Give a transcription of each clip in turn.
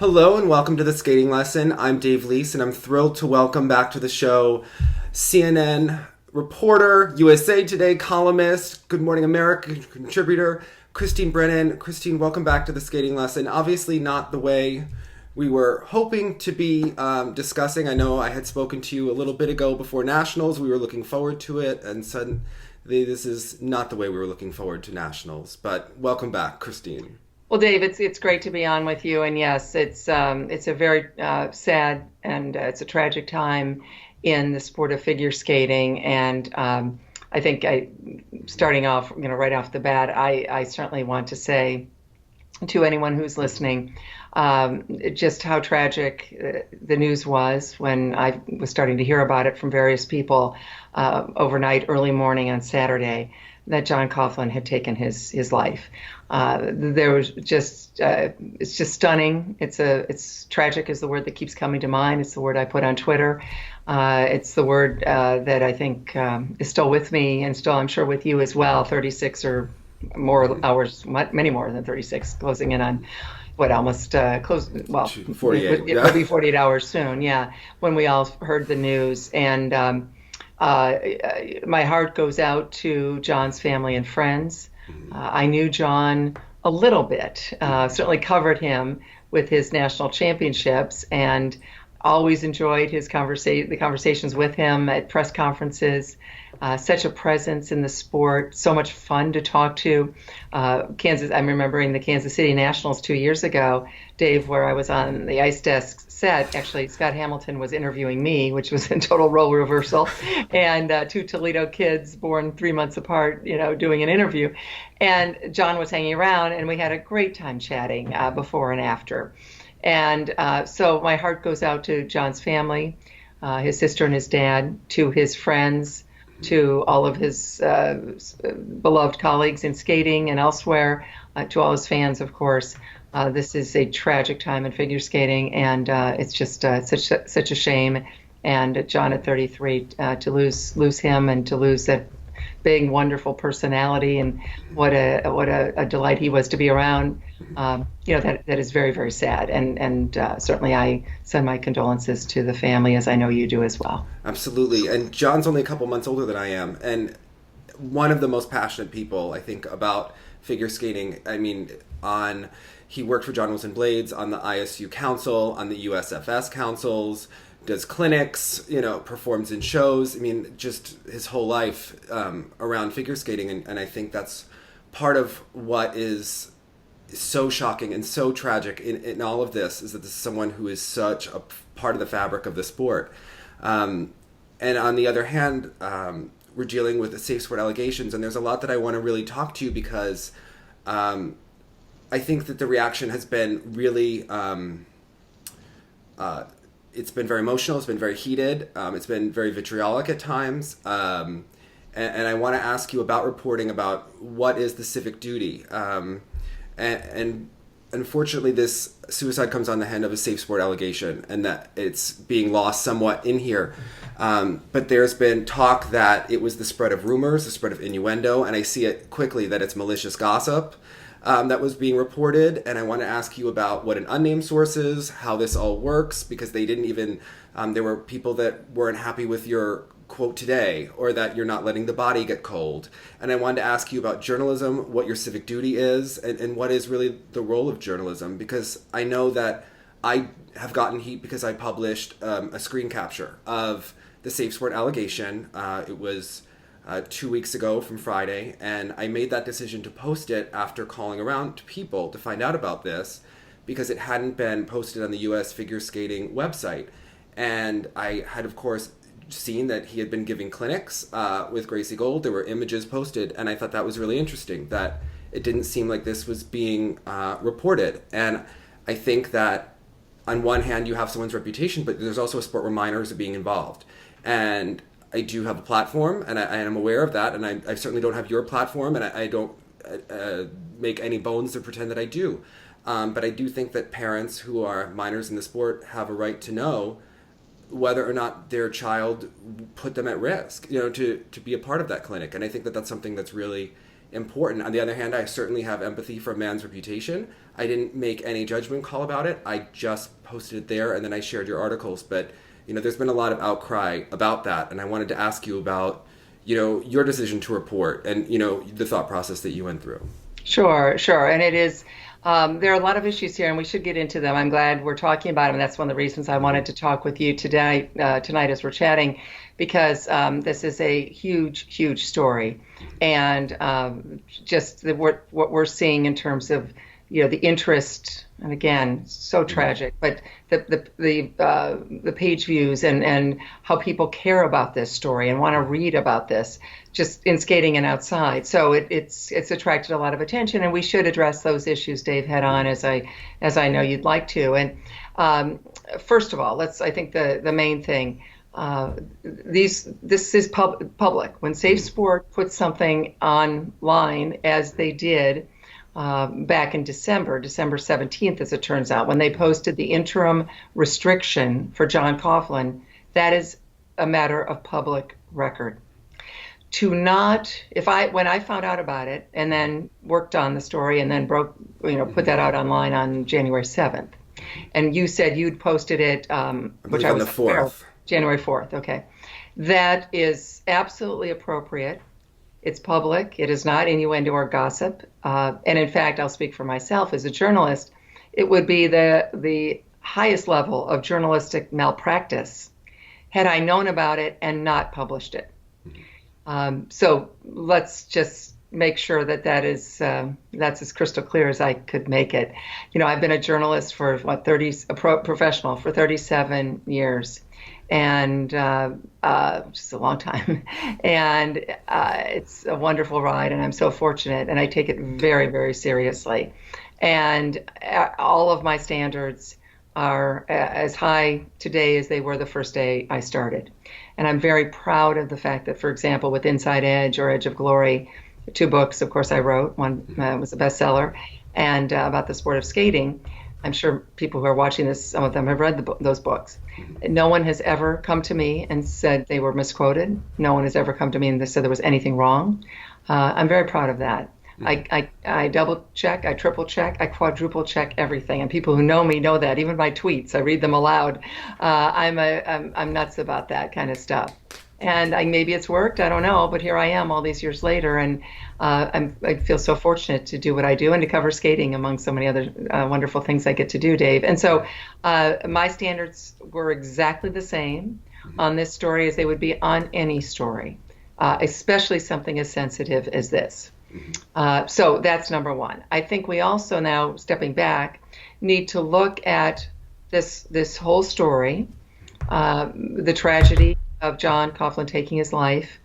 Hello and welcome to the Skating Lesson. I'm Dave Leese and I'm thrilled to welcome back to the show CNN reporter, USA Today columnist, Good Morning America contributor, Christine Brennan. Christine, welcome back to the Skating Lesson. Obviously not the way we were hoping to be discussing. I know I had spoken to you a little bit ago before Nationals. We were looking forward to it, and suddenly this is not the way we were looking forward to Nationals. But welcome back, Christine. Well, Dave, it's great to be on with you, and yes, it's a very sad and it's a tragic time in the sport of figure skating, and I think starting off, right off the bat, I certainly want to say to anyone who's listening, just how tragic the news was when I was starting to hear about it from various people overnight, early morning on Saturday, that John Coughlin had taken his life. There was just it's just stunning. It's tragic is the word that keeps coming to mind. It's the word I put on Twitter. It's the word that I think is still with me and still I'm sure with you as well. 36 or more hours, many more than 36, closing in on what almost close. Well, 48. It'll be 48 hours soon. Yeah, when we all heard the news, and my heart goes out to John's family and friends. I knew John a little bit, certainly covered him with his national championships, and always enjoyed the conversations with him at press conferences. Such a presence in the sport, so much fun to talk to. I'm remembering the Kansas City Nationals 2 years ago, Dave, where I was on the ice desk set. Actually, Scott Hamilton was interviewing me, which was a total role reversal, and two Toledo kids born 3 months apart, doing an interview. And John was hanging around, and we had a great time chatting before and after. And so my heart goes out to John's family, his sister and his dad, to his friends, to all of his beloved colleagues in skating and elsewhere, to all his fans, of course. This is a tragic time in figure skating, and it's just such a shame. And John at 33, to lose him and to lose that big, wonderful personality, and what a delight he was to be around. That is very, very sad, and certainly I send my condolences to the family, as I know you do as well. Absolutely. And John's only a couple months older than I am, and one of the most passionate people, I think, about figure skating. I mean, he worked for John Wilson Blades on the ISU Council, on the USFS councils, does clinics, performs in shows. I mean, just his whole life around figure skating. And I think that's part of what is so shocking and so tragic in all of this, is that this is someone who is such a part of the fabric of the sport. And on the other hand, we're dealing with the SafeSport allegations, and there's a lot that I want to really talk to you, because I think that the reaction has been really... it's been very emotional. It's been very heated. It's been very vitriolic at times. And I want to ask you about reporting about what is the civic duty. And unfortunately, this suicide comes on the hand of a SafeSport allegation, and that it's being lost somewhat in here. But there's been talk that it was the spread of rumors, the spread of innuendo, and I see it quickly that it's malicious gossip. That was being reported, and I want to ask you about what an unnamed source is, how this all works, because they didn't even, there were people that weren't happy with your quote today, or that you're not letting the body get cold. And I wanted to ask you about journalism, what your civic duty is, and what is really the role of journalism, because I know that I have gotten heat because I published a screen capture of the SafeSport allegation. It was 2 weeks ago from Friday, and I made that decision to post it after calling around to people to find out about this, because it hadn't been posted on the U.S. figure skating website. And I had, of course, seen that he had been giving clinics with Gracie Gold. There were images posted, and I thought that was really interesting, that it didn't seem like this was being reported. And I think that on one hand you have someone's reputation, but there's also a sport where minors are being involved. And I do have a platform, and I am aware of that, and I certainly don't have your platform, and I don't make any bones to pretend that I do. But I do think that parents who are minors in the sport have a right to know whether or not their child put them at risk, to be a part of that clinic. And I think that that's something that's really important. On the other hand, I certainly have empathy for a man's reputation. I didn't make any judgment call about it. I just posted it there, and then I shared your articles. But, there's been a lot of outcry about that, and I wanted to ask you about, your decision to report and, the thought process that you went through. Sure. And it is, there are a lot of issues here, and we should get into them. I'm glad we're talking about them. And that's one of the reasons I wanted to talk with you tonight as we're chatting, because this is a huge story. And just what we're seeing in terms of, the interest, and again, so tragic, but the page views and how people care about this story and want to read about this, just in skating and outside. So it's attracted a lot of attention, and we should address those issues, Dave, head on, as I know you'd like to. And first of all, I think the main thing, this is public. When SafeSport puts something online, as they did back in December 17th, as it turns out, when they posted the interim restriction for John Coughlin, that is a matter of public record. When I found out about it and then worked on the story and then put that out online on January 7th, and you said you'd posted it, which I was on the 4th. January 4th. Okay. That is absolutely appropriate. It's public. It is not innuendo or gossip. And in fact, I'll speak for myself as a journalist. It would be the highest level of journalistic malpractice had I known about it and not published it. So let's just make sure that's as crystal clear as I could make it. I've been a journalist for professional for 37 years. And just a long time. And it's a wonderful ride, and I'm so fortunate, and I take it very, very seriously. And all of my standards are as high today as they were the first day I started. And I'm very proud of the fact that, for example, with Inside Edge or Edge of Glory, 2 books, of course, I wrote. One was a bestseller, and about the sport of skating. I'm sure people who are watching this, some of them have read those books. No one has ever come to me and said they were misquoted. No one has ever come to me and said there was anything wrong. I'm very proud of that. I double check, I triple check, I quadruple check everything. And people who know me know that. Even my tweets, I read them aloud. I'm nuts about that kind of stuff. And maybe it's worked, I don't know, but here I am all these years later, and I feel so fortunate to do what I do and to cover skating among so many other wonderful things I get to do, Dave. And so my standards were exactly the same on this story as they would be on any story, especially something as sensitive as this. So that's number one. I think we also now, stepping back, need to look at this whole story, the tragedy of John Coughlin taking his life,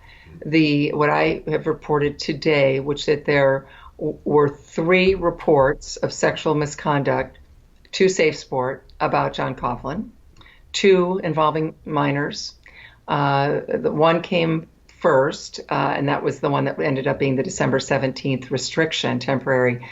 what I have reported today, which that there were 3 reports of sexual misconduct to SafeSport about John Coughlin, 2 involving minors. The one came first, and that was the one that ended up being the December 17th restriction, temporary,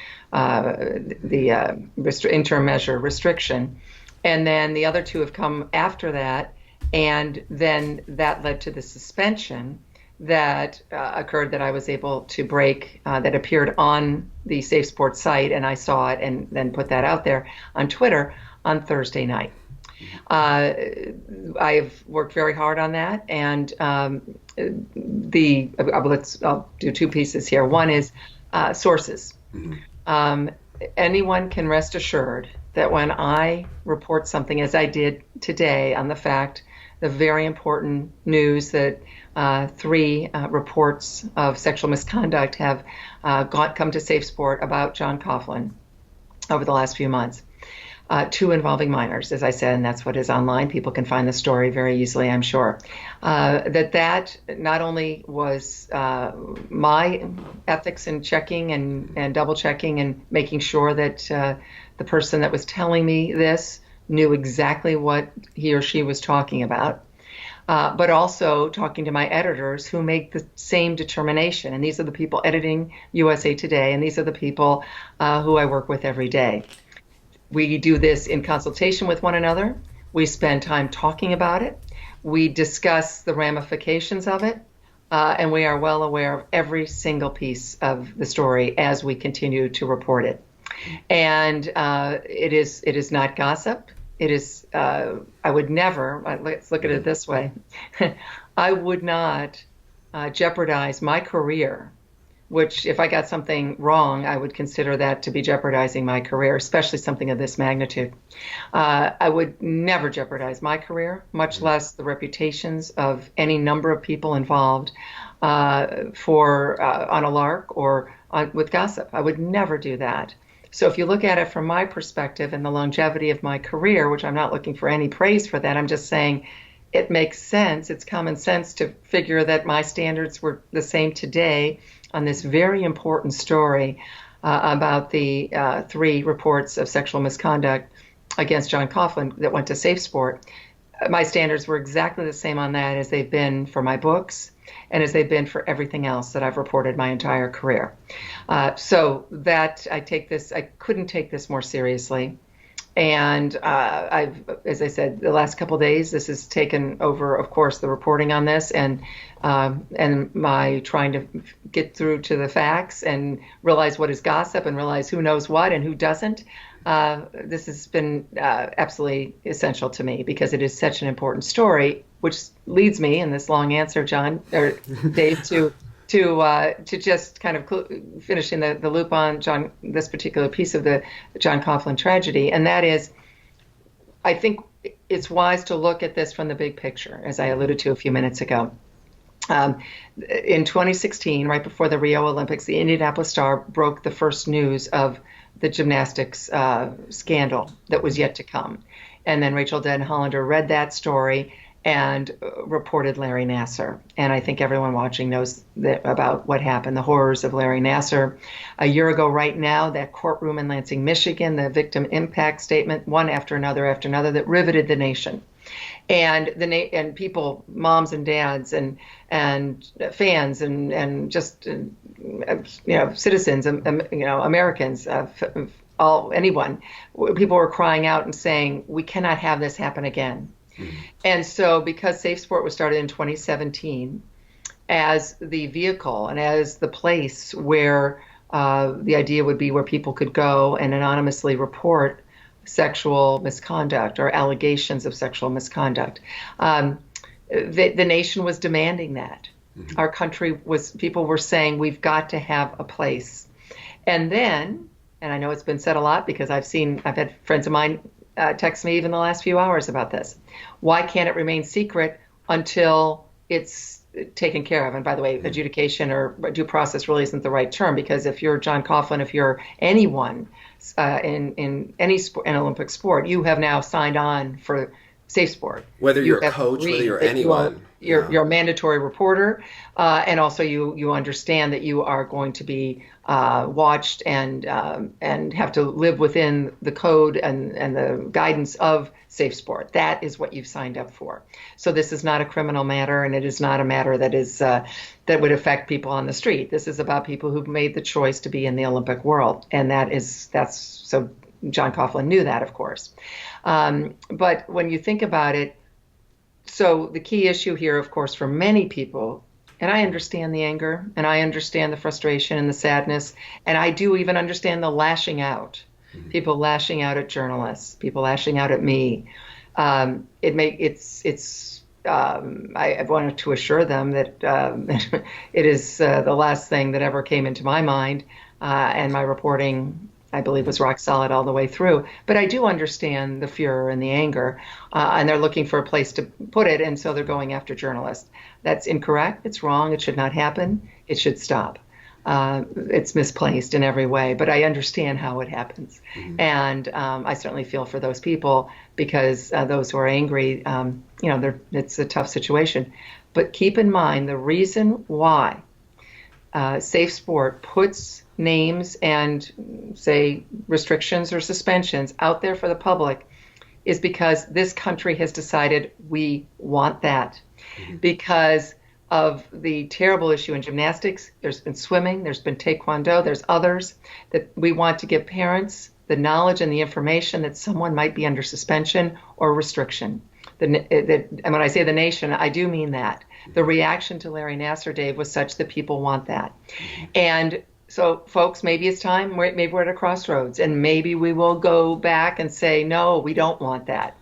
interim measure restriction. And then the other 2 have come after that. And then that led to the suspension that occurred that I was able to break, that appeared on the SafeSport site, and I saw it and then put that out there on Twitter on Thursday night. I've worked very hard on that, and I'll do 2 pieces here. One is sources. Anyone can rest assured that when I report something, as I did today, on the very important news that 3 reports of sexual misconduct have come to SafeSport about John Coughlin over the last few months. 2 involving minors, as I said, and that's what is online. People can find the story very easily, I'm sure. That not only was my ethics in checking and double checking and making sure that the person that was telling me this knew exactly what he or she was talking about, but also talking to my editors who make the same determination. And these are the people editing USA Today, and these are the people who I work with every day. We do this in consultation with one another. We spend time talking about it. We discuss the ramifications of it. And we are well aware of every single piece of the story as we continue to report it. And it is not gossip. It is, I would never, let's look at it this way. I would not jeopardize my career, which if I got something wrong, I would consider that to be jeopardizing my career, especially something of this magnitude. I would never jeopardize my career, much less the reputations of any number of people involved for on a lark or with gossip. I would never do that. So if you look at it from my perspective and the longevity of my career, which I'm not looking for any praise for that, I'm just saying it makes sense. It's common sense to figure that my standards were the same today on this very important story about the 3 reports of sexual misconduct against John Coughlin that went to SafeSport. My standards were exactly the same on that as they've been for my books and as they've been for everything else that I've reported my entire career. So that I couldn't take this more seriously. And as I said, the last couple of days, this has taken over, of course, the reporting on this and my trying to get through to the facts and realize what is gossip and realize who knows what and who doesn't. This has been absolutely essential to me because it is such an important story, which leads me in this long answer, John or Dave, to just kind of finishing the loop on this particular piece of the John Coughlin tragedy. And that is, I think it's wise to look at this from the big picture, as I alluded to a few minutes ago. In 2016, right before the Rio Olympics, the Indianapolis Star broke the first news of the gymnastics scandal that was yet to come. And then Rachel Denhollander read that story and reported Larry Nassar. And I think everyone watching knows about what happened, the horrors of Larry Nassar. A year ago right now, that courtroom in Lansing, Michigan, the victim impact statement, one after another, that riveted the nation. And and people, moms and dads and fans and just citizens, Americans, anyone, people were crying out and saying, we cannot have this happen again. Mm-hmm. And so because SafeSport was started in 2017 as the vehicle and as the place where the idea would be where people could go and anonymously report sexual misconduct or allegations of sexual misconduct, the nation was demanding that. Mm-hmm. Our country people were saying, we've got to have a place. And then, and I know it's been said a lot because I've had friends of mine text me even the last few hours about this. Why can't it remain secret until it's taken care of? And by the way, adjudication or due process really isn't the right term, because if you're John Coughlin, if you're anyone in any sport, in Olympic sport, you have now signed on for SafeSport. Whether you're a coach, whether you're anyone. You're a mandatory reporter, and also you understand that you are going to be watched and have to live within the code and the guidance of SafeSport. That is what you've signed up for. So this is not a criminal matter, and it is not a matter that is that would affect people on the street. This is about people who've made the choice to be in the Olympic world, and that's so. John Coughlin knew that, of course. But when you think about it, so the key issue here, of course, for many people, and I understand the anger, and I understand the frustration and the sadness, and I do even understand the lashing out, people lashing out at journalists, people lashing out at me. I wanted to assure them that it is the last thing that ever came into my mind, and my reporting, I believe, was rock solid all the way through. But I do understand the furor and the anger, and they're looking for a place to put it, and so they're going after journalists. That's incorrect. It's wrong. It should not happen. It should stop. It's misplaced in every way, but I understand how it happens. Mm-hmm. And I certainly feel for those people because those who are angry, it's a tough situation. But keep in mind the reason why SafeSport puts names and, say, restrictions or suspensions out there for the public is because this country has decided we want that. Mm-hmm. Because of the terrible issue in gymnastics, there's been swimming, there's been taekwondo, there's others, that we want to give parents the knowledge and the information that someone might be under suspension or restriction. and when I say the nation, I do mean that. The reaction to Larry Nassar, Dave, was such that people want that. And so, folks, maybe it's time, maybe we're at a crossroads, and maybe we will go back and say, no, we don't want that.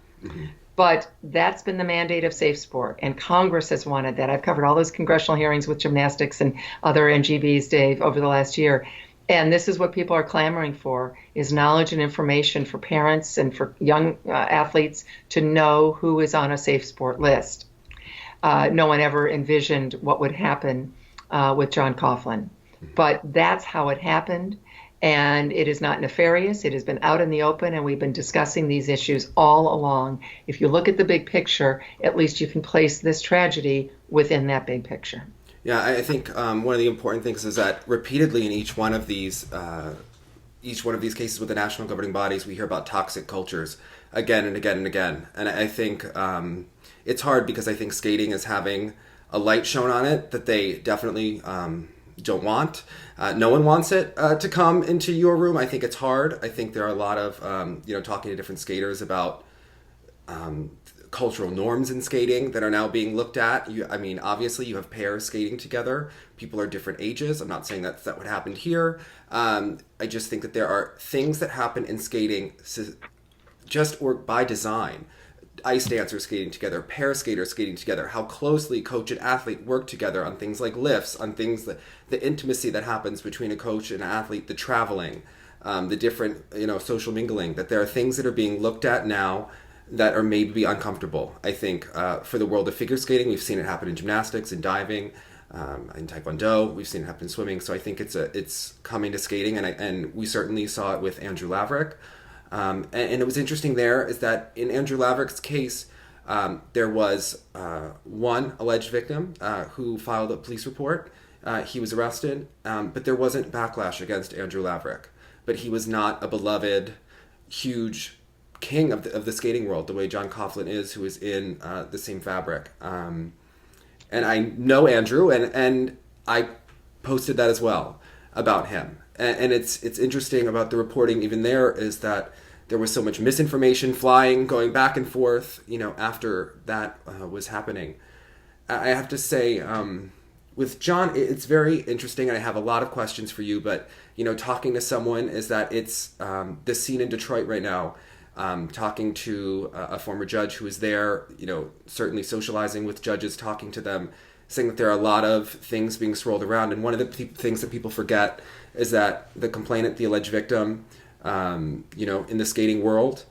But that's been the mandate of SafeSport, and Congress has wanted that. I've covered all those congressional hearings with gymnastics and other NGBs, Dave, over the last year. And this is what people are clamoring for, is knowledge and information for parents and for young athletes to know who is on a SafeSport list. No one ever envisioned what would happen with John Coughlin. But that's how it happened. And it is not nefarious. It has been out in the open, and we've been discussing these issues all along. If you look at the big picture, at least you can place this tragedy within that big picture. Yeah, I think one of the important things is that repeatedly in each one of these cases with the national governing bodies, we hear about toxic cultures again and again and again. And I think it's hard because I think skating is having a light shown on it that they definitely don't want. No one wants it to come into your room. I think it's hard. I think there are a lot of, talking to different skaters about cultural norms in skating that are now being looked at. Obviously you have pairs skating together. People are different ages. I'm not saying that would happen here. I just think that there are things that happen in skating or by design. Ice dancers skating together, pair skaters skating together, how closely coach and athlete work together on things like lifts, on things that the intimacy that happens between a coach and an athlete, the traveling, the different, social mingling, that there are things that are being looked at now that are maybe uncomfortable. I think for the world of figure skating, we've seen it happen in gymnastics and diving, in Taekwondo, we've seen it happen in swimming. So I think it's coming to skating, and we certainly saw it with Andrew Laverick. And it was interesting there is that in Andrew Laverick's case, there was one alleged victim who filed a police report. He was arrested, but there wasn't backlash against Andrew Laverick. But he was not a beloved, huge king of the skating world, the way John Coughlin is, who is in the same fabric. And I know Andrew, and I posted that as well about him. And it's interesting about the reporting even there is that there was so much misinformation flying, going back and forth, after that was happening. I have to say, with John, it's very interesting, and I have a lot of questions for you, but, talking to someone is that it's the scene in Detroit right now, talking to a former judge who was there, certainly socializing with judges, talking to them, saying that there are a lot of things being swirled around. And one of the things that people forget is that the complainant, the alleged victim, in the skating world,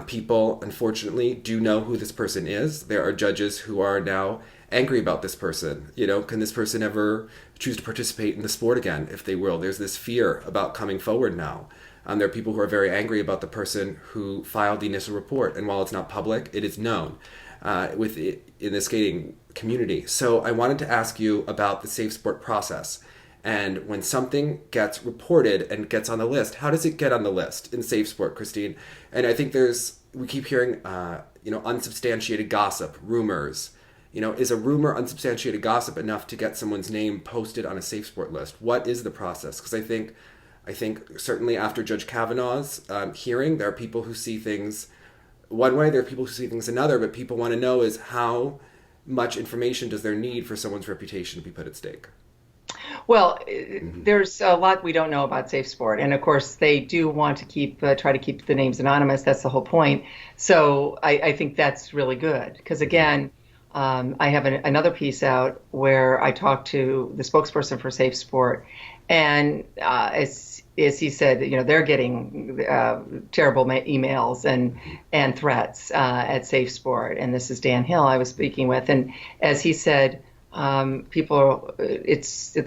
people, unfortunately, do know who this person is. There are judges who are now angry about this person. Can this person ever choose to participate in the sport again, if they will? There's this fear about coming forward now. There are people who are very angry about the person who filed the initial report. And while it's not public, it is known in the skating community. So I wanted to ask you about the SafeSport process. And when something gets reported and gets on the list, how does it get on the list in SafeSport, Christine? And I think we keep hearing, unsubstantiated gossip, rumors. Is a rumor unsubstantiated gossip enough to get someone's name posted on a SafeSport list? What is the process? Because I think certainly after Judge Kavanaugh's hearing, there are people who see things one way, there are people who see things another, but people want to know is how much information does there need for someone's reputation to be put at stake? Well, there's a lot we don't know about SafeSport, and of course they do want to try to keep the names anonymous. That's the whole point. So I think that's really good because again, I have another piece out where I talked to the spokesperson for SafeSport, and as he said, they're getting terrible mayemails and threats at SafeSport, and this is Dan Hill I was speaking with, and as he said. The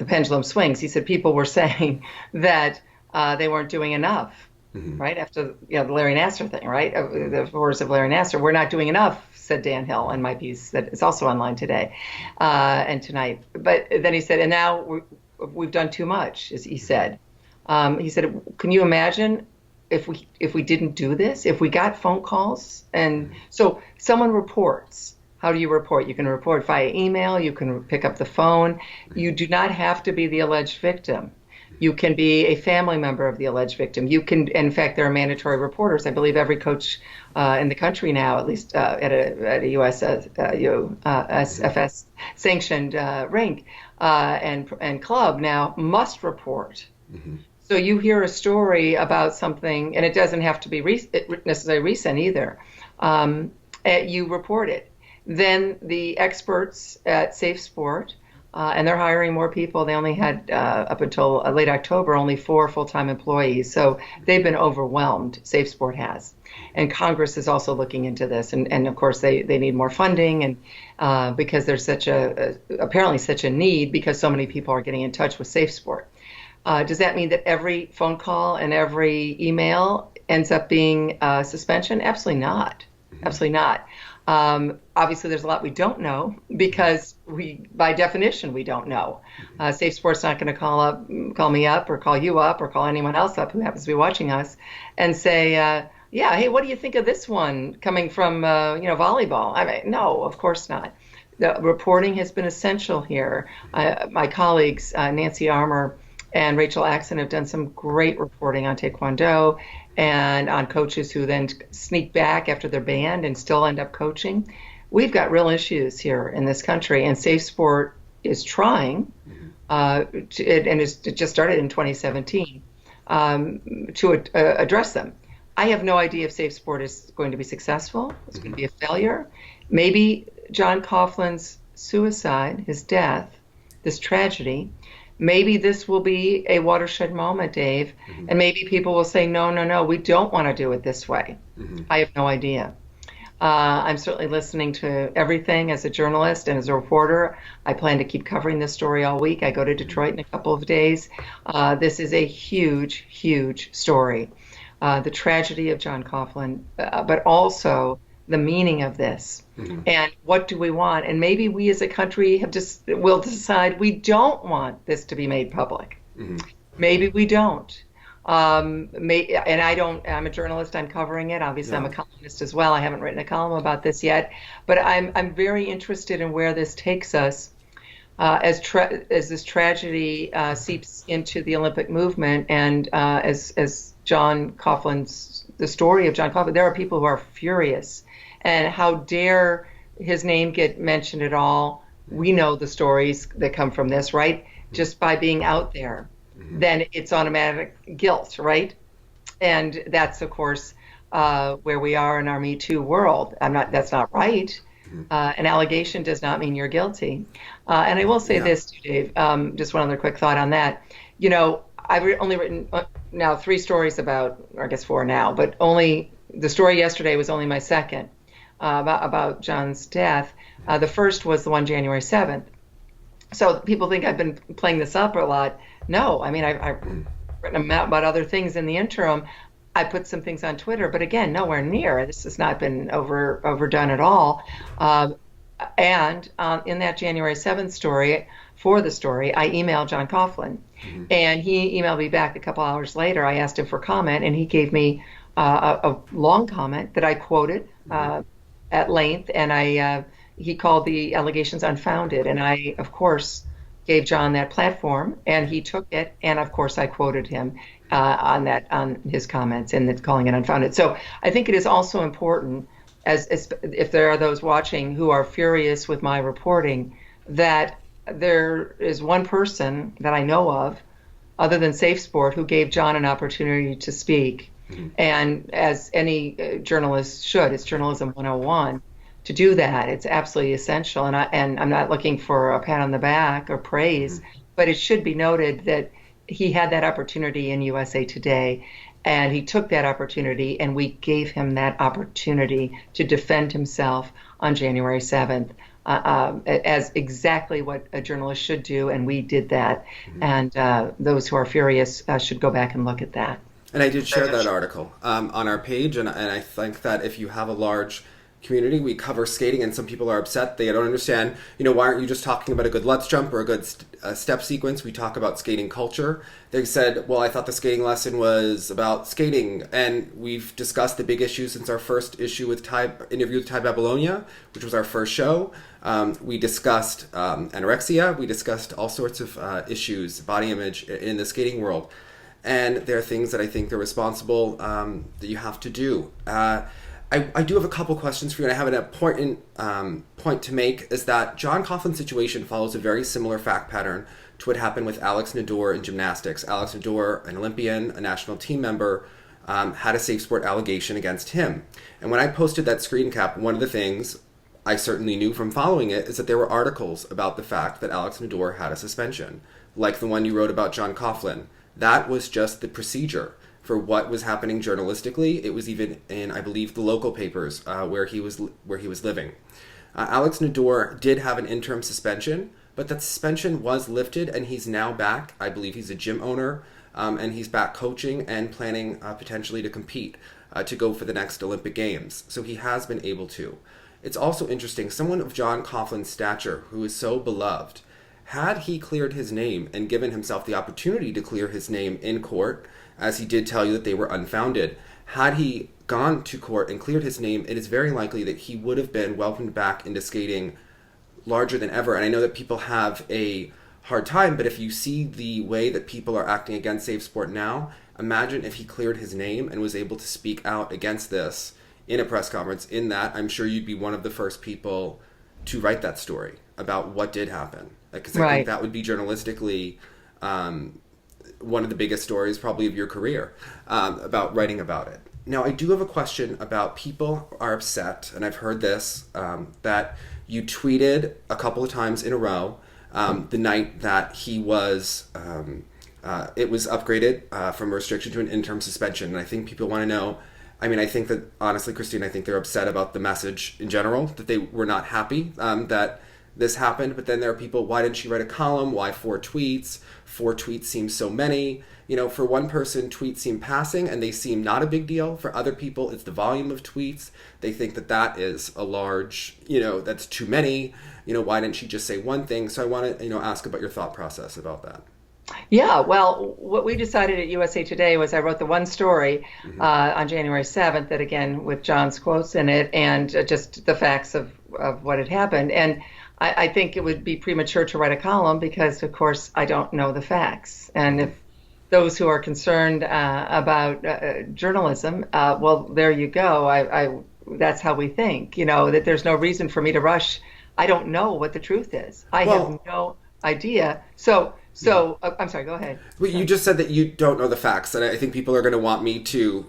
pendulum swings. He said people were saying that they weren't doing enough, right? After the Larry Nassar thing, right? The horrors of Larry Nassar. We're not doing enough, said Dan Hill in my piece that is also online today and tonight. But then he said, and now we've done too much, as he said. He said, can you imagine if we didn't do this? If we got phone calls and so someone reports. How do you report? You can report via email. You can pick up the phone. You do not have to be the alleged victim. You can be a family member of the alleged victim. You can, in fact, there are mandatory reporters. I believe every coach in the country now, at least at a USFS sanctioned rink and club now, must report. So you hear a story about something, and it doesn't have to be necessarily recent either. You report it. Then the experts at SafeSport, and they're hiring more people. They only had, up until late October, only 4 full-time employees. So they've been overwhelmed, SafeSport has. And Congress is also looking into this. And of course, they need more funding, and because there's apparently such a need, because so many people are getting in touch with SafeSport. Does that mean that every phone call and every email ends up being suspension? Absolutely not. Absolutely not. Obviously, there's a lot we don't know because by definition, we don't know. SafeSport's not going to call me up or call you up or call anyone else up who happens to be watching us and say, yeah, hey, what do you think of this one coming from, volleyball? I mean, no, of course not. The reporting has been essential here. My colleagues, Nancy Armour and Rachel Axon, have done some great reporting on Taekwondo and on coaches who then sneak back after they're banned and still end up coaching. We've got real issues here in this country, and SafeSport is trying, and it just started in 2017, to address them. I have no idea if SafeSport is going to be successful. It's going to be a failure. Maybe John Coughlin's suicide, his death, this tragedy, maybe this will be a watershed moment, Dave, and maybe people will say, no, we don't want to do it this way. I have no idea. I'm certainly listening to everything as a journalist and as a reporter. I plan to keep covering this story all week. I go to Detroit in a couple of days. This is a huge, huge story. The tragedy of John Coughlin, but also the meaning of this. And what do we want? And maybe we as a country will decide we don't want this to be made public. Maybe we don't. I'm a journalist, I'm covering it. Obviously, I'm a columnist as well. I haven't written a column about this yet, but I'm very interested in where this takes us as this tragedy seeps into the Olympic movement, and as John Coughlin's, the story of John Coughlin, there are people who are furious. And how dare his name get mentioned at all? We know the stories that come from this, right? Just by being out there, then it's automatic guilt, right? And that's, of course, where we are in our Me Too world. That's not right. An allegation does not mean you're guilty. And I will say this too, Dave, just one other quick thought on that. I've only written now 3 stories about, or I guess 4 now, but only the story yesterday was only my second about John's death. The first was the one January 7th. So people think I've been playing this up a lot. No, I mean, I've written about other things in the interim. I put some things on Twitter, but again, nowhere near. This has not been overdone at all. And in that January 7th story, I emailed John Coughlin, and he emailed me back a couple hours later. I asked him for comment, and he gave me a long comment that I quoted at length, and he called the allegations unfounded. And I, of course, gave John that platform, and he took it, and of course I quoted him on his comments and calling it unfounded. So I think it is also important, as if there are those watching who are furious with my reporting, that there is one person that I know of, other than SafeSport, who gave John an opportunity to speak. And as any journalist should, it's journalism 101, to do that. It's absolutely essential. And I'm not looking for a pat on the back or praise, but it should be noted that he had that opportunity in USA Today, and he took that opportunity, and we gave him that opportunity to defend himself on January 7th. As exactly what a journalist should do, and we did that. And those who are furious should go back and look at that. And I did share that article on our page, and I think that if you have a large community. We cover skating, and some people are upset. They don't understand, why aren't you just talking about a good Let's Jump or a good step sequence? We talk about skating culture. They said, well, I thought the skating lesson was about skating. And we've discussed the big issues since our first interview with Ty Babylonia, which was our first show. We discussed anorexia. We discussed all sorts of issues, body image in the skating world. And there are things that I think are responsible that you have to do. I do have a couple questions for you, and I have an important point to make, is that John Coughlin's situation follows a very similar fact pattern to what happened with Alex Nador in gymnastics. Alex Nador, an Olympian, a national team member, had a SafeSport allegation against him. And when I posted that screen cap, one of the things I certainly knew from following it is that there were articles about the fact that Alex Nador had a suspension, like the one you wrote about John Coughlin. That was just the procedure for what was happening journalistically. It was even in, I believe, the local papers where he was living. Alex Nador did have an interim suspension, but that suspension was lifted, and he's now back. I believe he's a gym owner, and he's back coaching and planning potentially to compete to go for the next Olympic Games. So he has been able to. It's also interesting, someone of John Coughlin's stature, who is so beloved, had he cleared his name and given himself the opportunity to clear his name in court, as he did tell you that they were unfounded, had he gone to court and cleared his name, it is very likely that he would have been welcomed back into skating larger than ever. And I know that people have a hard time, but if you see the way that people are acting against SafeSport now, imagine if he cleared his name and was able to speak out against this in a press conference. In that, I'm sure you'd be one of the first people to write that story about what did happen. Because I think that would be journalistically one of the biggest stories probably of your career about writing about it. Now, I do have a question about people are upset, and I've heard this, that you tweeted a couple of times in a row the night that he was, it was upgraded from a restriction to an interim suspension. And I think people want to know, I think that, honestly, Christine, I think they're upset about the message in general, that they were not happy that this happened. But then there are people, why didn't she write a column? Why 4 tweets? 4 tweets seem so many. For one person, tweets seem passing and they seem not a big deal. For other people, it's the volume of tweets. They think that that is a large, that's too many. Why didn't she just say one thing? So I want to, ask about your thought process about that. Yeah, well, what we decided at USA Today was I wrote the one story on January 7th that, again, with John's quotes in it and just the facts of what had happened. And I think it would be premature to write a column because, of course, I don't know the facts. And if those who are concerned about journalism, well, there you go. That's how we think, that there's no reason for me to rush. I don't know what the truth is. I have no idea. So I'm sorry, go ahead. Well, you just said that you don't know the facts, and I think people are going to want me to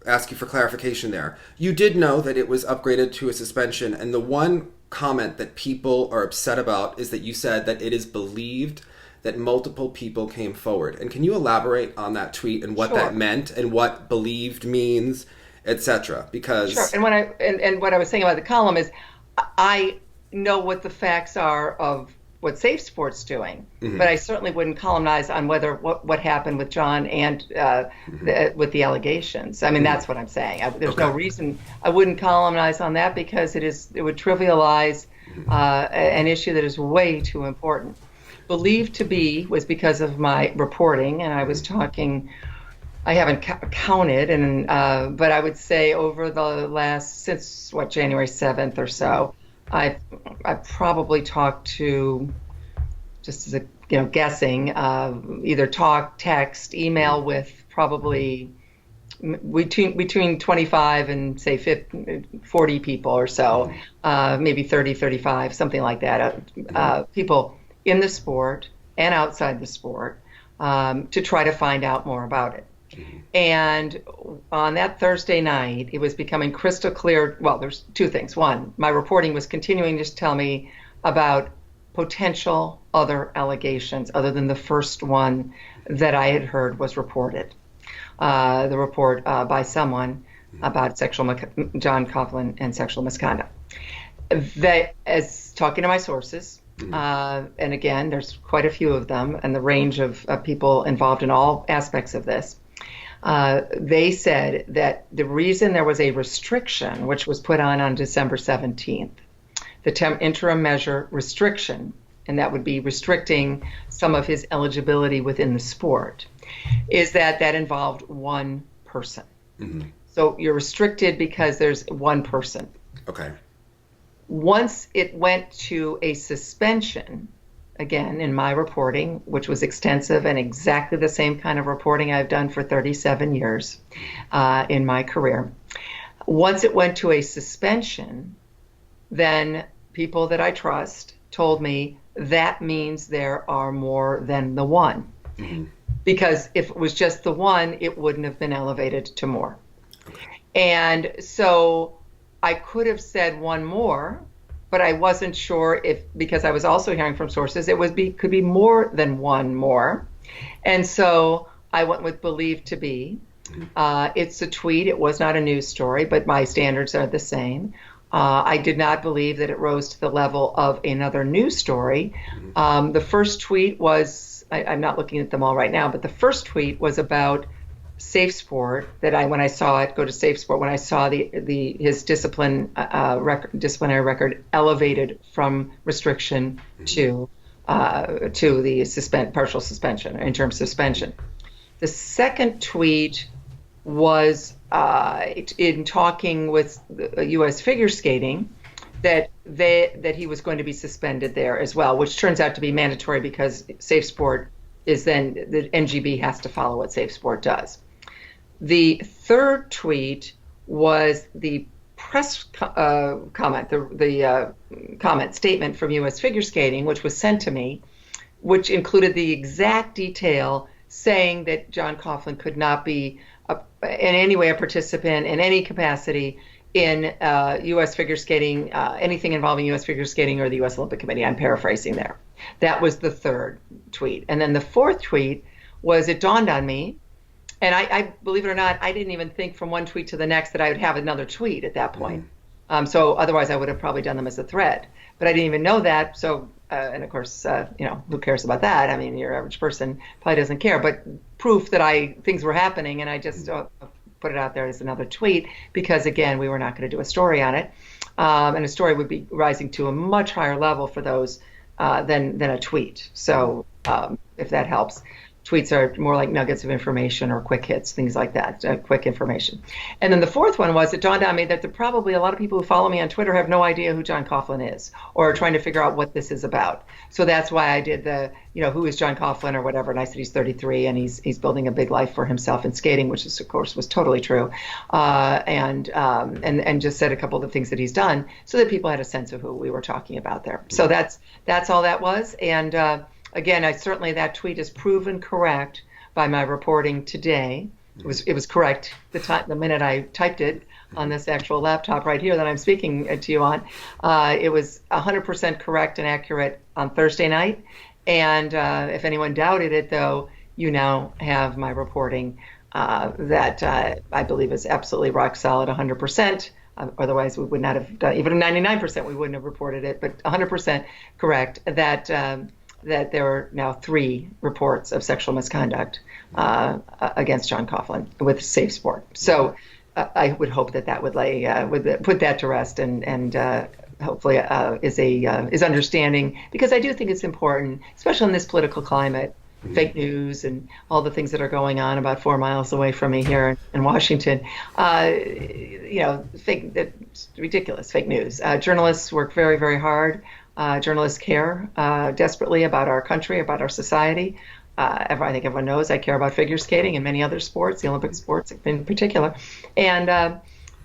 ask you for clarification there. You did know that it was upgraded to a suspension, and the one comment that people are upset about is that you said that it is believed that multiple people came forward. And can you elaborate on that tweet and what that meant and what believed means, etc.? Because sure. And what I was saying about the column is I know what the facts are of what SafeSport's doing, but I certainly wouldn't columnize on whether what happened with John and with the allegations. That's what I'm saying. There's no reason I wouldn't columnize on that because it would trivialize an issue that is way too important. Believed to be was because of my reporting, and I was talking. I haven't counted, but I would say over the last since January 7th or so. I probably talked to, just as a guessing, either talk, text, email with probably between 25 and say 50, 40 people or so, maybe 30, 35, something like that. People in the sport and outside the sport to try to find out more about it. And on that Thursday night, it was becoming crystal clear. Well, there's 2 things. One, my reporting was continuing to tell me about potential other allegations other than the first one that I had heard was reported. The report by someone about John Coughlin and sexual misconduct. That, as talking to my sources, and again, there's quite a few of them and the range of people involved in all aspects of this. they said that the reason there was a restriction, which was put on December 17th, the interim measure restriction, and that would be restricting some of his eligibility within the sport, is that involved one person. Mm-hmm. So you're restricted because there's one person. Okay. Once it went to a suspension, again, in my reporting, which was extensive and exactly the same kind of reporting I've done for 37 years in my career. Once it went to a suspension, then people that I trust told me that means there are more than the one. Mm-hmm. Because if it was just the one, it wouldn't have been elevated to more. Okay. And so I could have said one more, but I wasn't sure because I was also hearing from sources, could be more than one more. And so I went with believed to be. It's a tweet. It was not a news story, but my standards are the same. I did not believe that it rose to the level of another news story. The first tweet was, I'm not looking at them all right now, but the first tweet was about SafeSport. When I saw it, go to SafeSport, when I saw his disciplinary record elevated from restriction to the partial suspension, interim suspension. The second tweet was in talking with U.S. figure skating that he was going to be suspended there as well, which turns out to be mandatory because SafeSport is then the NGB has to follow what SafeSport does. The third tweet was the press comment, the comment statement from U.S. figure skating, which was sent to me, which included the exact detail saying that John Coughlin could not be in any way a participant in any capacity in U.S. figure skating, anything involving U.S. figure skating or the U.S. Olympic Committee. I'm paraphrasing there. That was the third tweet. And then the fourth tweet was, it dawned on me, and I believe it or not, I didn't even think from one tweet to the next that I would have another tweet at that point. So otherwise I would have probably done them as a thread. But I didn't even know that. So, and of course, who cares about that? I mean, your average person probably doesn't care. But proof that things were happening, and I just put it out there as another tweet because, again, we were not going to do a story on it. And a story would be rising to a much higher level for those than a tweet. So if that helps. Tweets are more like nuggets of information or quick hits, things like that, quick information. And then the fourth one was, it dawned on me that probably a lot of people who follow me on Twitter have no idea who John Coughlin is or are trying to figure out what this is about. So that's why I did who is John Coughlin or whatever. And I said he's 33 and he's building a big life for himself in skating, which is, of course, was totally true. And just said a couple of the things that he's done so that people had a sense of who we were talking about there. So that's all that was. And again, that tweet is proven correct by my reporting today. It was correct the minute I typed it on this actual laptop right here that I'm speaking to you on. It was 100% correct and accurate on Thursday night. And if anyone doubted it, though, you now have my reporting that I believe is absolutely rock solid, 100%. Otherwise, we would not have done, even 99%, we wouldn't have reported it, but 100% correct that there are now 3 reports of sexual misconduct against John Coughlin with SafeSport. So I would hope that would put that to rest and hopefully is understanding, because I do think it's important, especially in this political climate, fake news and all the things that are going on about 4 miles away from me here in Washington. It's ridiculous fake news. Journalists work very, very hard. Journalists care desperately about our country, about our society. I think everyone knows I care about figure skating and many other sports, the Olympic sports in particular. And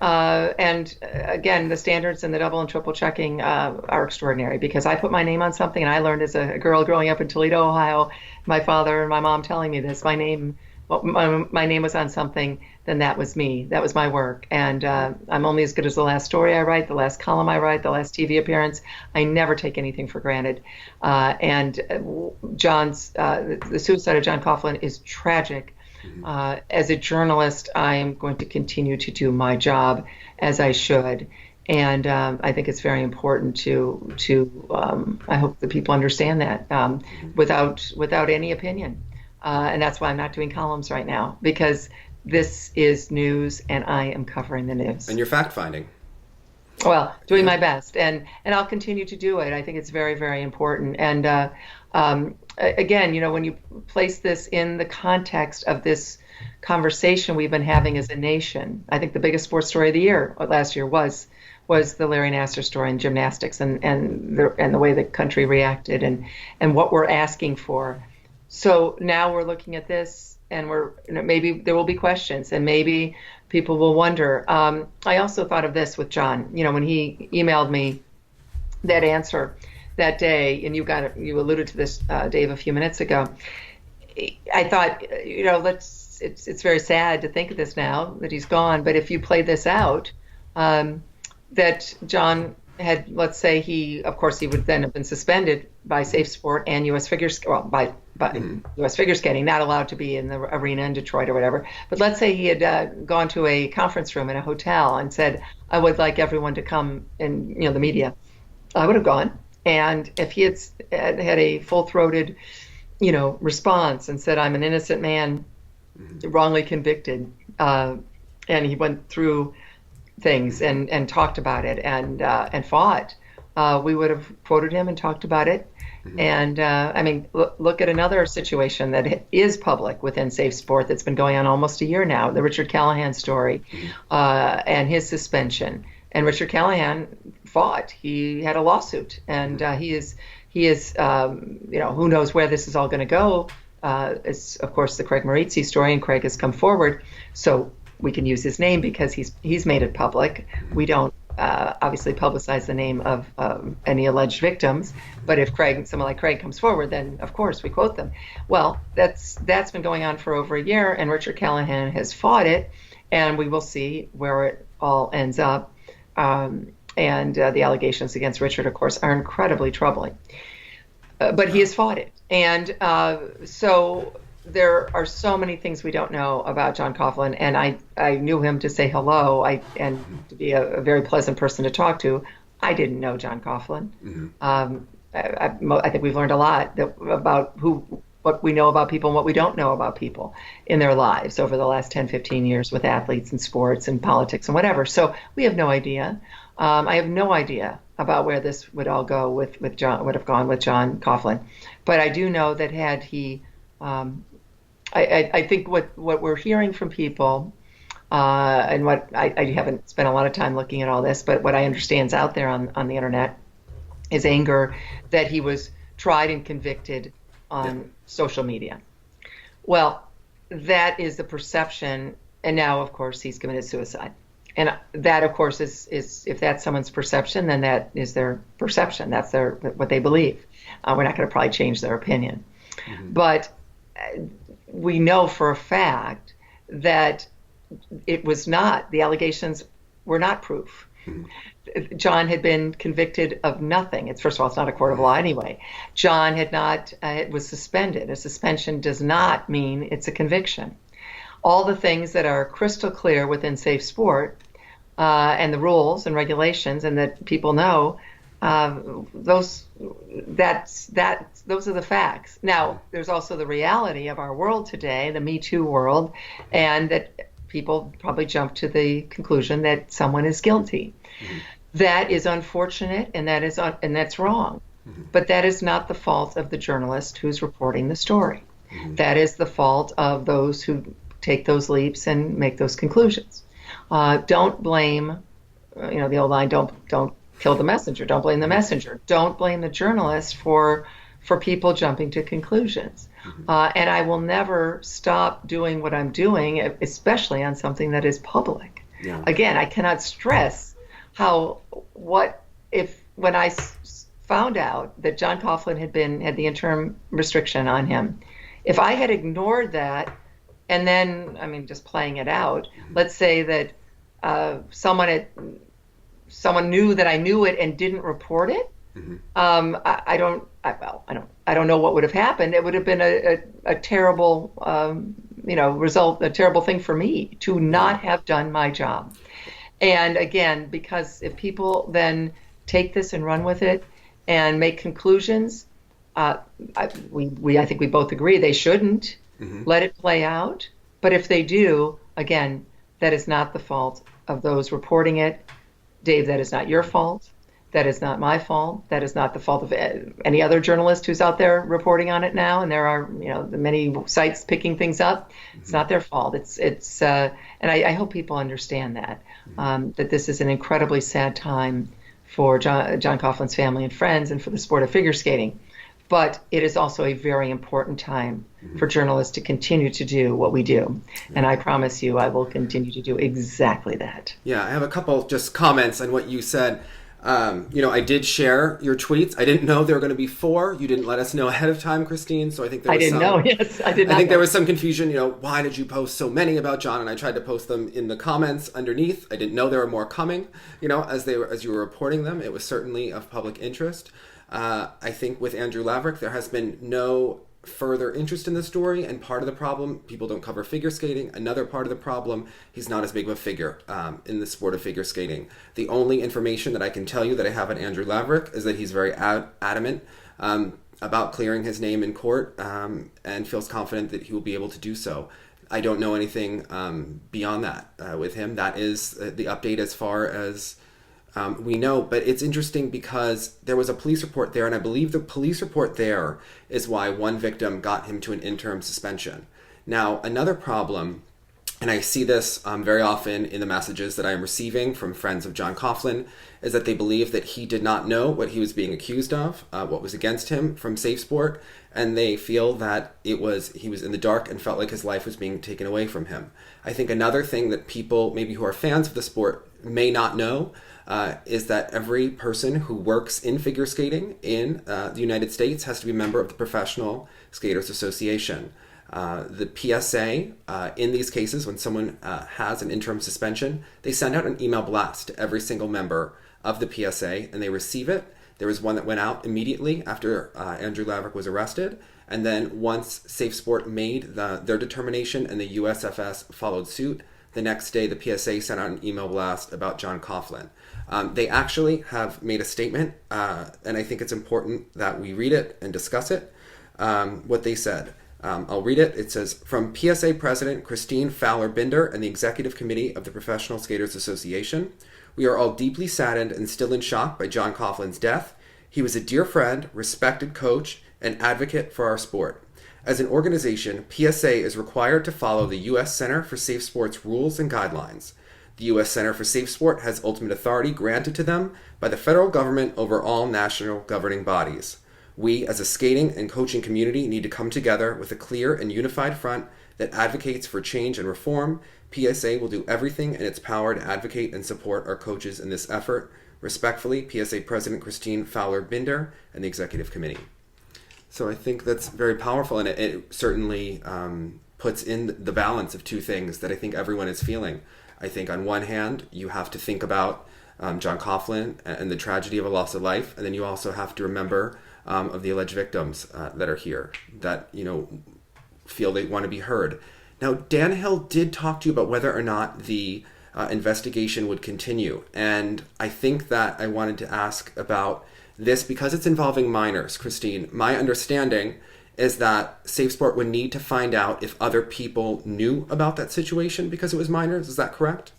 again, the standards and the double and triple checking are extraordinary, because I put my name on something, and I learned as a girl growing up in Toledo, Ohio, my father and my mom telling me this, my name was on something, then that was me. That was my work. And I'm only as good as the last story I write, the last column I write, the last TV appearance. I never take anything for granted. And the suicide of John Coughlin is tragic. As a journalist, I am going to continue to do my job as I should. And I think it's very important to I hope that people understand that without any opinion. And that's why I'm not doing columns right now, because this is news, and I am covering the news. And you're fact-finding. Well, doing my best, and I'll continue to do it. I think it's very, very important. And again, when you place this in the context of this conversation we've been having as a nation, I think the biggest sports story of the year last year was the Larry Nassar story in gymnastics, and the way the country reacted, and what we're asking for. So now we're looking at this, and maybe there will be questions, and maybe people will wonder. I also thought of this with John. When he emailed me that answer that day, and you alluded to this, Dave, a few minutes ago. I thought, it's very sad to think of this now that he's gone. But if you play this out, that John had, let's say he would then have been suspended by SafeSport and U.S. Figure U.S. Figure Skating, not allowed to be in the arena in Detroit or whatever. But let's say he had gone to a conference room in a hotel and said, I would like everyone to come, and the media. I would have gone. And if he had a full-throated, response and said, I'm an innocent man, wrongly convicted, and he went through things and talked about it and fought, we would have quoted him and talked about it. And look at another situation that is public within SafeSport that's been going on almost a year now, the Richard Callahan story, and his suspension. And Richard Callahan fought. He had a lawsuit, and he is who knows where this is all going to go. It's of course the Craig Marizzi story, and Craig has come forward, so we can use his name because he's made it public. We don't obviously publicize the name of any alleged victims, but if someone like Craig comes forward, then of course we quote them. Well, that's been going on for over a year, and Richard Callahan has fought it, and we will see where it all ends up. And the allegations against Richard, of course, are incredibly troubling. But he has fought it. And so there are so many things we don't know about John Coughlin. And I knew him to say hello and to be a very pleasant person to talk to. I didn't know John Coughlin. I think we've learned a lot about what we know about people and what we don't know about people in their lives over the last 10, 15 years with athletes and sports and politics and whatever. So we have no idea. I have no idea about where this would all go with John, would have gone with John Coughlin. But I do know that had he, I think what we're hearing from people, and what I haven't spent a lot of time looking at all this, but what I understand is out there on the internet is anger that he was tried and convicted on social media. Well, that is the perception, and now, of course, he's committed suicide. And that, of course, is if that's someone's perception, then that is their perception. That's what they believe. We're not going to probably change their opinion. But we know for a fact that it was not, the allegations were not proof. John had been convicted of nothing. First of all, it's not a court of law anyway. John had not, it was suspended. A suspension does not mean it's a conviction. All the things that are crystal clear within SafeSport and the rules and regulations, and that people know, those are the facts. Now, there's also the reality of our world today, the Me Too world, and that people probably jump to the conclusion that someone is guilty. That is unfortunate, and that's wrong. But that is not the fault of the journalist who's reporting the story. That is the fault of those who take those leaps and make those conclusions. Don't blame, the old line, don't kill the messenger. Don't blame the messenger. Don't blame the journalist for people jumping to conclusions. And I will never stop doing what I'm doing, especially on something that is public. Yeah. Again, I cannot stress when I found out that John Coughlin had the interim restriction on him, if I had ignored that, and then, just playing it out, let's say that someone knew that I knew it and didn't report it, I don't know what would have happened. It would have been a terrible, result, a terrible thing for me to not have done my job. And again, because if people then take this and run with it and make conclusions, I think we both agree they shouldn't let it play out. But if they do, Again, that is not the fault of those reporting it. Dave, that is not your fault. That is not my fault. That is not the fault of any other journalist who's out there reporting on it now. And there are, the many sites picking things up. It's not their fault. And I hope people understand that, that this is an incredibly sad time for John Coughlin's family and friends and for the sport of figure skating. But it is also a very important time for journalists to continue to do what we do. And I promise you, I will continue to do exactly that. Yeah, I have a couple just comments on what you said. I did share your tweets. I didn't know there were going to be 4. You didn't let us know ahead of time, Christine. So I think there was I did not know. There was some confusion. Why did you post so many about John? And I tried to post them in the comments underneath. I didn't know there were more coming. As you were reporting them, it was certainly of public interest. I think with Andrew Laverick, there has been no further interest in the story, and part of the problem, people don't cover figure skating. Another part of the problem, he's not as big of a figure in the sport of figure skating. The only information that I can tell you that I have on Andrew Laverick is that he's very adamant about clearing his name in court and feels confident that he will be able to do so. I don't know anything beyond that with him. That is the update as far as we know, but it's interesting because there was a police report there, and I believe the police report there is why one victim got him to an interim suspension. Now, another problem, and I see this very often in the messages that I'm receiving from friends of John Coughlin, is that they believe that he did not know what he was being accused of, what was against him from SafeSport, and they feel that he was in the dark and felt like his life was being taken away from him. I think another thing that people maybe who are fans of the sport may not know is that every person who works in figure skating in the United States has to be a member of the Professional Skaters Association. The PSA, in these cases, when someone has an interim suspension, they send out an email blast to every single member of the PSA, and they receive it. There was one that went out immediately after Andrew Laverick was arrested, and then once SafeSport made their determination and the USFS followed suit, the next day the PSA sent out an email blast about John Coughlin. They actually have made a statement, and I think it's important that we read it and discuss it, what they said. I'll read it. It says, from PSA President Christine Fowler-Binder and the Executive Committee of the Professional Skaters Association, we are all deeply saddened and still in shock by John Coughlin's death. He was a dear friend, respected coach, and advocate for our sport. As an organization, PSA is required to follow the U.S. Center for Safe Sport's rules and guidelines. The U.S. Center for Safe Sport has ultimate authority granted to them by the federal government over all national governing bodies. We, as a skating and coaching community, need to come together with a clear and unified front that advocates for change and reform. PSA will do everything in its power to advocate and support our coaches in this effort. Respectfully, PSA President Christine Fowler-Binder and the Executive Committee. So I think that's very powerful, and it certainly puts in the balance of two things that I think everyone is feeling. I think on one hand, you have to think about John Coughlin and the tragedy of a loss of life, and then you also have to remember of the alleged victims that are here that feel they want to be heard. Now, Dan Hill did talk to you about whether or not the investigation would continue, and I think that I wanted to ask about this because it's involving minors. Christine, my understanding is that SafeSport would need to find out if other people knew about that situation because it was minors. Is that correct?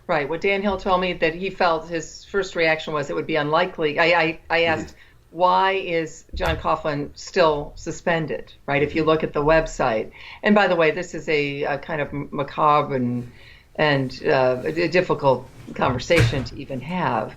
Right. What Dan Hill told me that he felt his first reaction was it would be unlikely. I asked, why is John Coughlin still suspended, right? If you look at the website. And by the way, this is a kind of macabre and a difficult conversation to even have.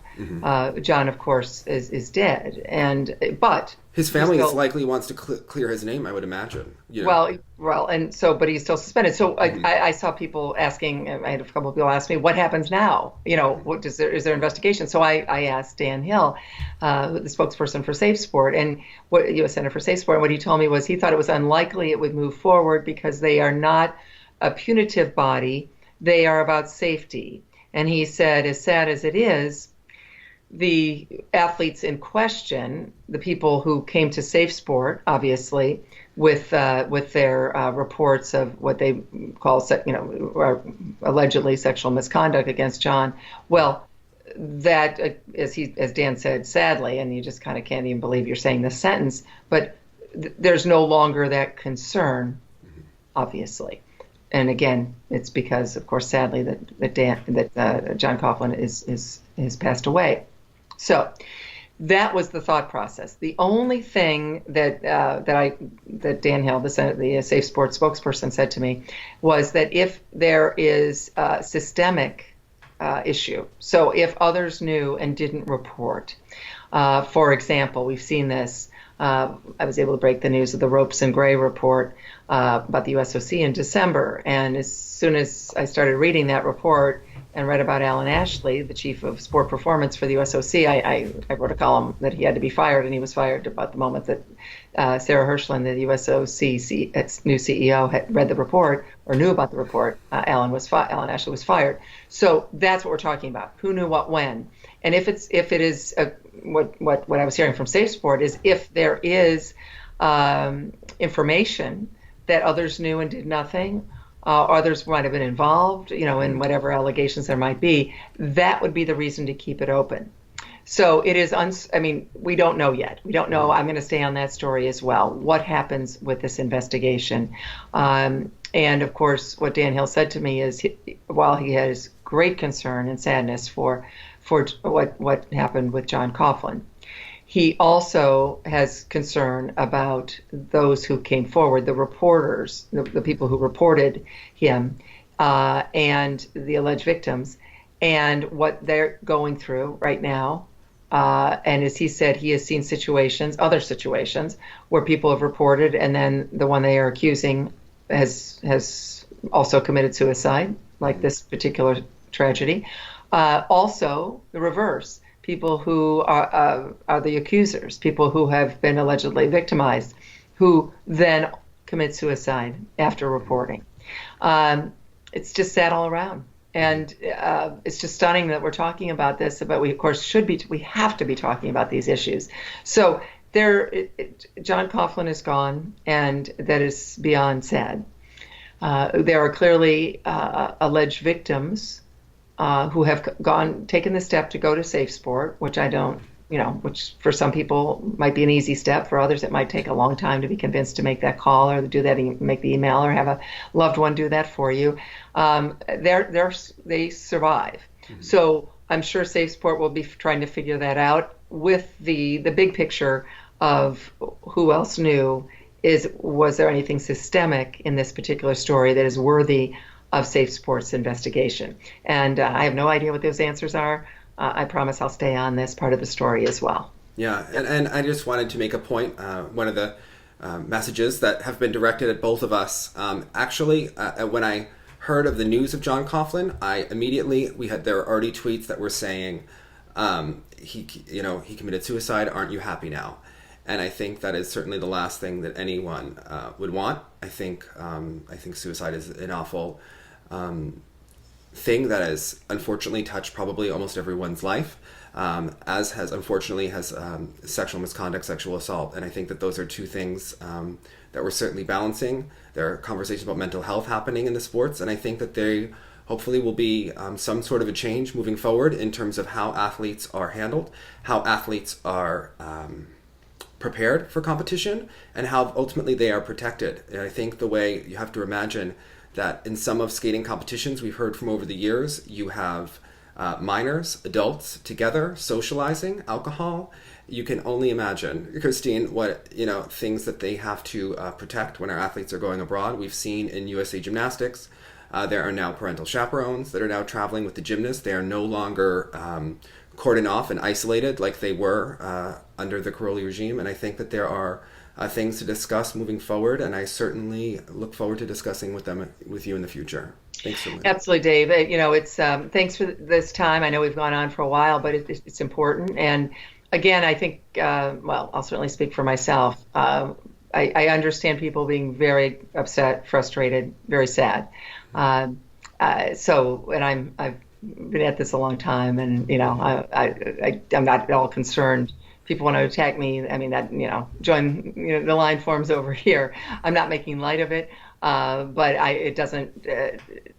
John, of course, is dead, but his family likely wants to clear his name, I would imagine. Well, and so, but he's still suspended. So I saw people asking. I had a couple of people ask me, "What happens now? Is there investigation?" So I asked Dan Hill, the spokesperson for SafeSport, and what U.S. Center for SafeSport, and what he told me was he thought it was unlikely it would move forward because they are not a punitive body. They are about safety. And he said, as sad as it is, the athletes in question, the people who came to SafeSport, obviously, with their reports of what they call, allegedly sexual misconduct against John, well, that, as Dan said, sadly, and you just kind of can't even believe you're saying this sentence, but there's no longer that concern, obviously. And again, it's because, of course, sadly, that John Coughlin is passed away. So that was the thought process. The only thing that Dan Hill, the SafeSport spokesperson, said to me was that if there is a systemic issue, so if others knew and didn't report, for example, we've seen this. I was able to break the news of the Ropes and Gray report about the USOC in December, and as soon as I started reading that report and read about Alan Ashley, the chief of sport performance for the USOC, I wrote a column that he had to be fired, and he was fired about the moment that Sarah Hirschland, the USOC new CEO, had read the report or knew about the report. Alan Ashley was fired. So that's what we're talking about. Who knew what when? And if it is what I was hearing from SafeSport is if there is information that others knew and did nothing, others might have been involved, in whatever allegations there might be, that would be the reason to keep it open. So it is, we don't know yet. We don't know. I'm going to stay on that story as well. What happens with this investigation? And of course, what Dan Hill said to me is, while he has great concern and sadness for what happened with John Coughlin, he also has concern about those who came forward, the reporters, the people who reported him, and the alleged victims, and what they're going through right now. And as he said, he has seen other situations, where people have reported, and then the one they are accusing has also committed suicide, like this particular tragedy. Also, the reverse. People who are the accusers, people who have been allegedly victimized, who then commit suicide after reporting. It's just sad all around. And it's just stunning that we're talking about this, but we, of course, we have to be talking about these issues. So John Coughlin is gone, and that is beyond sad. There are clearly alleged victims who have taken the step to go to SafeSport, which I don't, which for some people might be an easy step. For others, it might take a long time to be convinced to make that call or to do that, make the email, or have a loved one do that for you. They survive. Mm-hmm. So I'm sure SafeSport will be trying to figure that out with the big picture of who else knew. Was there anything systemic in this particular story that is worthy of SafeSport's investigation? And I have no idea what those answers are. I promise I'll stay on this part of the story as well. Yeah, and I just wanted to make a point. One of the messages that have been directed at both of us. Actually, when I heard of the news of John Coughlin, there were already tweets that were saying, he committed suicide. Aren't you happy now? And I think that is certainly the last thing that anyone would want. I think suicide is an awful thing that has unfortunately touched probably almost everyone's life, as has unfortunately sexual misconduct, sexual assault. And I think that those are two things that we're certainly balancing. There are conversations about mental health happening in the sports, and I think that they hopefully will be some sort of a change moving forward in terms of how athletes are handled, how athletes are prepared for competition, and how ultimately they are protected. And I think the way you have to imagine that in some of skating competitions we've heard from over the years, you have minors, adults together socializing, alcohol. You can only imagine, Christine, what things that they have to protect when our athletes are going abroad. We've seen in USA Gymnastics, there are now parental chaperones that are now traveling with the gymnasts. They are no longer cordoned off and isolated like they were under the Caroli regime. And I think that there are things to discuss moving forward, and I certainly look forward to discussing with you in the future. Thanks so much. Absolutely, Dave. It's thanks for this time. I know we've gone on for a while, but it's important. And again, I think, I'll certainly speak for myself. I understand people being very upset, frustrated, very sad. And I've been at this a long time, and I'm not at all concerned. People want to attack me. Join the line forms over here. I'm not making light of it, but it doesn't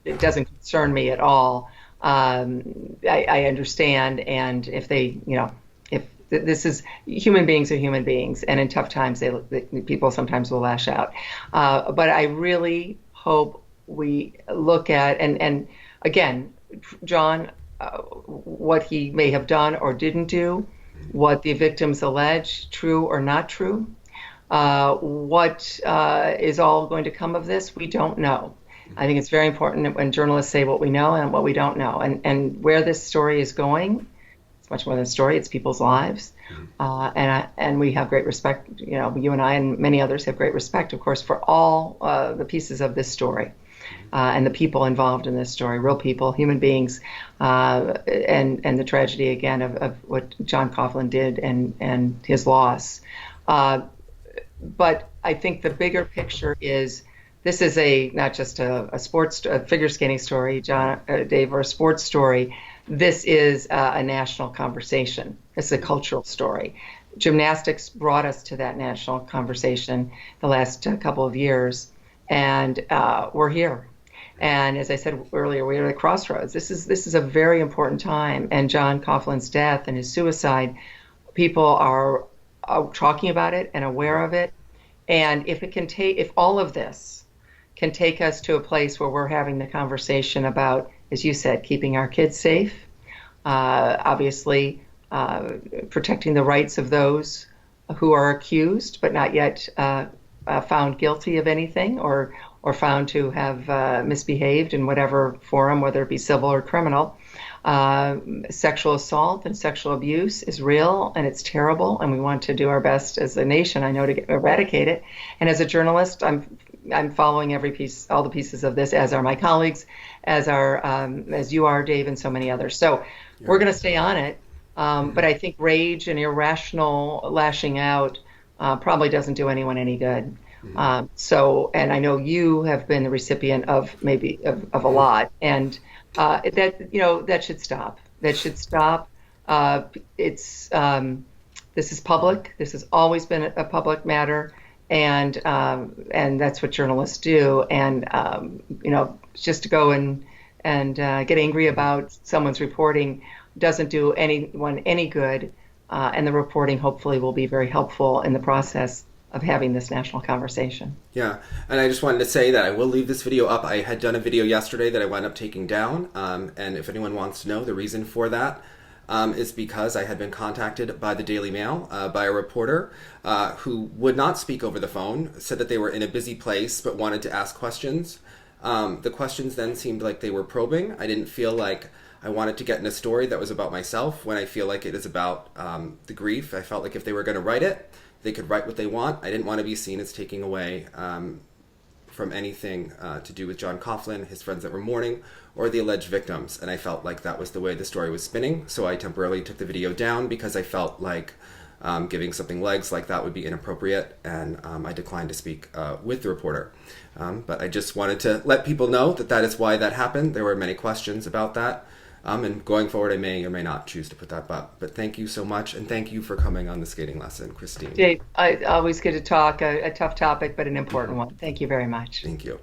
concern me at all. I understand, and if this is, human beings are human beings, and in tough times, people sometimes will lash out. But I really hope we look at, and again, John, what he may have done or didn't do, what the victims allege, true or not true, what is all going to come of this, we don't know. I think it's very important when journalists say what we know and what we don't know, and where this story is going. It's much more than a story; it's people's lives, and we have great respect. You know, you and I and many others have great respect, of course, for all the pieces of this story. And the people involved in this story, real people, human beings, and the tragedy again of what John Coughlin did and his loss. But I think the bigger picture is this is not just a sports figure skating story, Dave, or a sports story. This is a national conversation. It's a cultural story. Gymnastics brought us to that national conversation the last couple of years, and we're here. And as I said earlier, we're at a crossroads. This is a very important time. And John Coughlin's death and his suicide, people are talking about it and aware of it. And if all of this can take us to a place where we're having the conversation about, as you said, keeping our kids safe, obviously protecting the rights of those who are accused but not yet found guilty of anything or found to have misbehaved in whatever forum, whether it be civil or criminal. Sexual assault and sexual abuse is real and it's terrible, and we want to do our best as a nation, I know, to eradicate it. And as a journalist, I'm following all the pieces of this, as are my colleagues, as you are, Dave, and so many others. So we're going to stay on it. But I think rage and irrational lashing out probably doesn't do anyone any good. And I know you have been the recipient of a lot, and that should stop. That should stop. This is public. This has always been a public matter, and that's what journalists do. And just to go and get angry about someone's reporting doesn't do anyone any good. And the reporting hopefully will be very helpful in the process of having this national conversation. Yeah, and I just wanted to say that I will leave this video up. I had done a video yesterday that I wound up taking down, and if anyone wants to know the reason for that, is because I had been contacted by the Daily Mail by a reporter who would not speak over the phone, said that they were in a busy place but wanted to ask questions. The questions then seemed like they were probing. I didn't feel like I wanted to get in a story that was about myself when I feel like it is about the grief. I felt like if they were going to write it, they could write what they want. I didn't want to be seen as taking away from anything to do with John Coughlin, his friends that were mourning, or the alleged victims. And I felt like that was the way the story was spinning. So I temporarily took the video down because I felt like giving something legs like that would be inappropriate. And I declined to speak with the reporter. But I just wanted to let people know that is why that happened. There were many questions about that. And going forward, I may or may not choose to put that up. But thank you so much, and thank you for coming on the skating lesson, Christine. Dave, I always get to talk, a tough topic, but an important one. Thank you very much. Thank you.